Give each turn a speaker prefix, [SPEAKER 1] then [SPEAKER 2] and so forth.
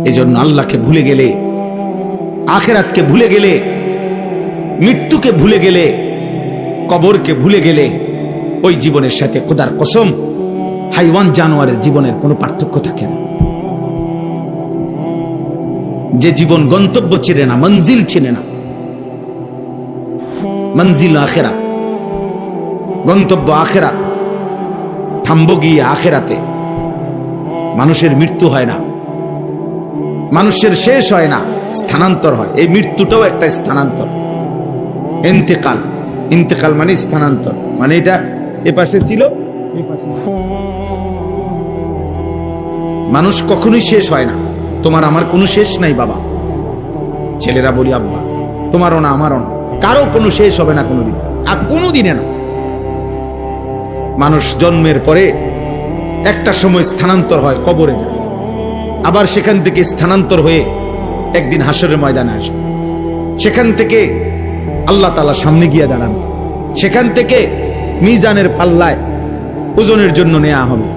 [SPEAKER 1] এজন্য আল্লাহকে ভুলে গেলে, আখিরাতকে ভুলে গেলে, মৃত্যুকে ভুলে গেলে, কবরকে ভুলে গেলে ওই জীবনের সাথে খোদার কসম হাইওয়ান জানোয়ারের জীবনের কোনো পার্থক্য থাকে না। যে জীবন গন্তব্য চিনে না, মঞ্জিল চিনে না, মঞ্জিল আখিরাত, গন্তব্য আখিরাত, থামবো গিয়ে আখিরাতে। মানুষের মৃত্যু হয় না, মানুষের শেষ হয় না, স্থানান্তর হয়। এই মৃত্যুটাও একটা স্থানান্তর, ইন্তেকাল। ইন্তেকাল মানে স্থানান্তর, মানে এটা এ পাশে ছিল, এই পাশে। মানুষ কখনোই শেষ হয় না। তোমার আমার কোনো শেষ নাই বাবা। ছেলেরা বলি আব্বা, তোমারও না আমারও না, কারো কোনো শেষ হবে না কোনোদিন, আর কোনো দিনে না। মানুষ জন্মের পরে একটা সময় স্থানান্তর হয়, কবরে যায়, আবার সেখান থেকে স্থানান্তর হয়ে একদিন হাসরের ময়দানে আসবে। সেখান থেকে আল্লাহ তাআলার সামনে গিয়ে দাঁড়াবে। সেখান থেকে মিজানের পাল্লায় ওজনের জন্য নেওয়া হবে।